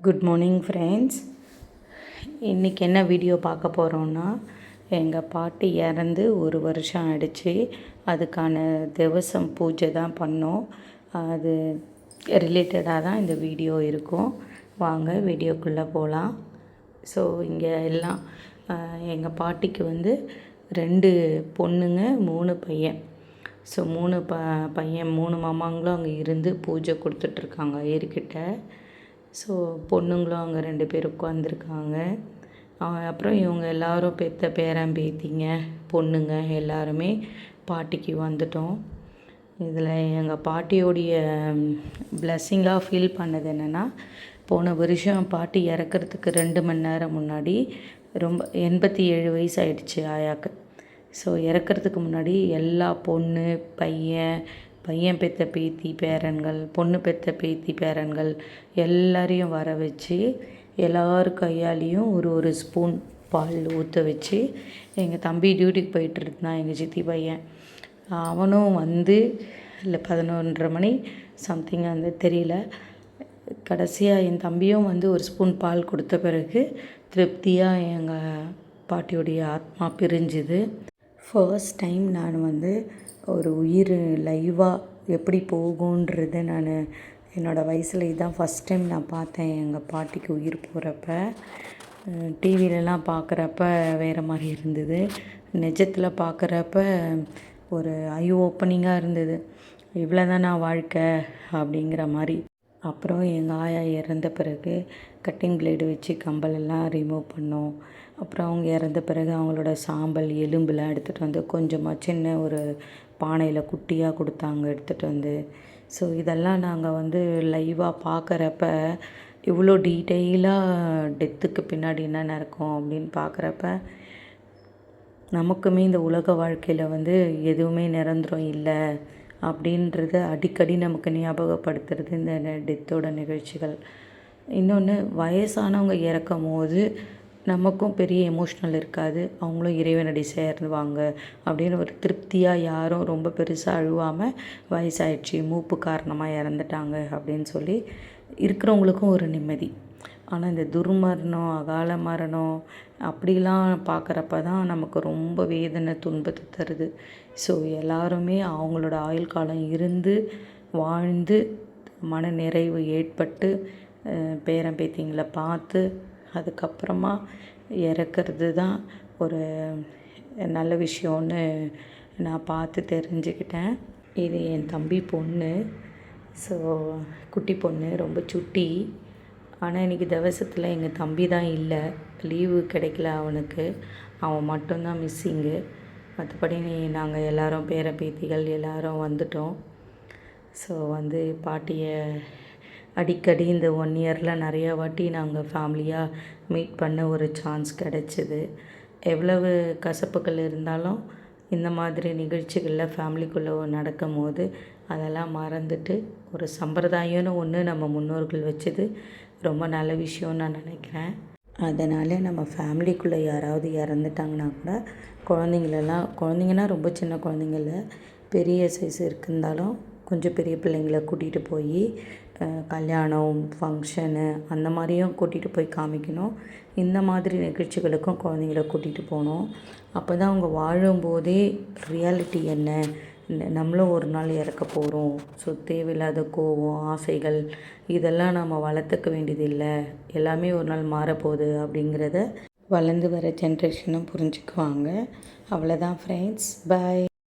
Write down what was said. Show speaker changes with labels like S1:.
S1: Good morning friends. இன்றைக்கி என்ன video பார்க்க போகிறோன்னா, எங்கள் பாட்டி இறந்து 1 வருஷம் ஆயிடுச்சு. அதுக்கான திவசம் பூஜை தான் பண்ணோம். அது ரிலேட்டடாக தான் இந்த வீடியோ இருக்கும். வாங்க வீடியோக்குள்ளே போகலாம். ஸோ இங்கே எல்லாம் எங்கள் பாட்டிக்கு 2 பொண்ணுங்க 3 பையன். ஸோ 3 பையன் 3 மாமாங்களும் அங்கே இருந்து பூஜை கொடுத்துட்ருக்காங்க ஐயர்கிட்ட. ஸோ பொண்ணுங்களும் அங்கே 2 பேர் உட்காந்துருக்காங்க. அப்புறம் இவங்க எல்லோரும் பெற்ற பேரன் பேத்திங்க பொண்ணுங்க எல்லாருமே பாட்டிக்கு வந்துட்டோம். இதில் எங்கள் பாட்டியோடைய பிளெஸ்ஸிங்காக ஃபீல் பண்ணது என்னென்னா, போன வருஷம் பாட்டி இறக்கிறதுக்கு 2 மணி நேரம் முன்னாடி ரொம்ப 87 வயசு ஆயிடுச்சு ஆயாக்கு. ஸோ இறக்கிறதுக்கு முன்னாடி எல்லா பொண்ணு பையன் பெற்ற பேத்தி பேரன்கள், பொண்ணு பெற்ற பேத்தி பேரன்கள் எல்லாரையும் வர வச்சு எல்லோரு கையாலேயும் ஒரு ஸ்பூன் பால் ஊற்ற வச்சு, எங்கள் தம்பி டியூட்டிக்கு போயிட்டு இருந்தான், எங்கள் சித்தி பையன் அவனும் இல்லை 11:30 மணி சம்திங் தெரியல. கடைசியாக என் தம்பியும் ஒரு ஸ்பூன் பால் கொடுத்த பிறகு திருப்தியாக எங்கள் பாட்டியோடைய ஆத்மா பிரிஞ்சுது. ஃபர்ஸ்ட் டைம் நான் ஒரு உயிர் லைவாக எப்படி போகுன்றது நான் என்னோடய வயசில் இதுதான் ஃபஸ்ட் டைம் நான் பார்த்தேன். எங்கள் பாட்டிக்கு உயிர் போகிறப்ப டிவிலலாம் பார்க்குறப்ப வேறு மாதிரி இருந்தது, நிஜத்தில் பார்க்குறப்ப ஒரு ஐ ஓப்பனிங்காக இருந்தது. இவ்வளோ தான் நான் வாழ்க்கை அப்படிங்கிற மாதிரி. அப்புறம் எங்கள் ஆயா இறந்த பிறகு கட்டிங் பிளேடு வச்சு கம்பலெல்லாம் ரிமூவ் பண்ணோம். அப்புறம் அவங்க இறந்த பிறகு அவங்களோட சாம்பல் எலும்புலாம் எடுத்துகிட்டு கொஞ்சமாக சின்ன ஒரு பானையில் குட்டியாக கொடுத்தாங்க எடுத்துகிட்டு ஸோ இதெல்லாம் நாங்கள் லைவாக பார்க்குறப்ப இவ்வளோ டீட்டெயிலாக டெத்துக்கு பின்னாடி என்ன நடக்கும் அப்படின்னு பார்க்குறப்ப நமக்குமே இந்த உலக வாழ்க்கையில் எதுவுமே நிரந்தரம் இல்லை அப்படின்றத அடிக்கடி நமக்கு ஞாபகப்படுத்துறது இந்த டெத்தோட நிகழ்ச்சிகள். இன்னொன்று, வயசானவங்க இறக்கும் போது நமக்கும் பெரிய எமோஷ்னல் இருக்காது, அவங்களும் இறைவனடி சேர்ந்துவாங்க அப்படின்னு ஒரு திருப்தியாக யாரும் ரொம்ப பெருசாக அழுவாமல் வயசாயிடுச்சு மூப்பு காரணமாக இறந்துட்டாங்க அப்படின்னு சொல்லி இருக்கிறவங்களுக்கும் ஒரு நிம்மதி. ஆனால் இந்த துர்மரணம் அகால மரணம் அப்படிலாம் பார்க்குறப்ப தான் நமக்கு ரொம்ப வேதனை துன்பத்தை தருது. ஸோ எல்லாருமே அவங்களோட ஆயுள் காலம் இருந்து வாழ்ந்து மன நிறைவு ஏற்பட்டு பேரன் பேத்திங்களை பார்த்து அதுக்கப்புறமா இறக்கிறது தான் ஒரு நல்ல விஷயம்னு நான் பார்த்து தெரிஞ்சுக்கிட்டேன். இது என் தம்பி பொண்ணு. ஸோ குட்டி பொண்ணு, ரொம்ப சுட்டி. ஆனால் இன்றைக்கி திவசத்தில் எங்கள் தம்பி தான் இல்லை, லீவு கிடைக்கல அவனுக்கு, அவன் மட்டும்தான் மிஸ்ஸிங்கு. மற்றபடி நாங்கள் எல்லோரும் பேர பேத்திகள் எல்லோரும் வந்துட்டோம். ஸோ பாட்டியை அடிக்கடி இந்த 1 இயரில் நிறையா வாட்டி நாங்கள் ஃபேமிலியாக மீட் பண்ண ஒரு சான்ஸ் கிடச்சிது. எவ்வளவு கசப்புகள் இருந்தாலும் இந்த மாதிரி நிகழ்ச்சிகளில் ஃபேமிலிக்குள்ளே நடக்கும் போது அதெல்லாம் மறந்துட்டு ஒரு சம்பிரதாயம்னு ஒன்று நம்ம முன்னோர்கள் வச்சது ரொம்ப நல்ல விஷயம்னு நான் நினைக்கிறேன். அதனால் நம்ம ஃபேமிலிக்குள்ளே யாராவது இறந்துட்டாங்கன்னா கூட குழந்தைங்கன்னா ரொம்ப சின்ன குழந்தைங்கள பெரிய சைஸ் இருந்தாலும் கொஞ்சம் பெரிய பிள்ளைங்கள கூட்டிகிட்டு போய் கல்யாணம் ஃபங்க்ஷனு அந்த மாதிரியும் கூட்டிகிட்டு போய் காமிக்கணும். இந்த மாதிரி நிகழ்ச்சிகளுக்கும் குழந்தைங்கள கூட்டிகிட்டு போகணும். அப்போ தான் அவங்க வாழும்போதே ரியாலிட்டி என்ன, நம்மளும் ஒரு நாள் இறக்க போகிறோம், ஸோ தேவையில்லாத கோவம் ஆசைகள் இதெல்லாம் நம்ம வளர்த்துக்க வேண்டியதில்லை, எல்லாமே ஒரு நாள் மாறப்போகுது அப்படிங்கிறத வளர்ந்து வர ஜென்ரேஷனும் புரிஞ்சுக்குவாங்க. அவ்வளோதான் ஃப்ரெண்ட்ஸ், பாய்.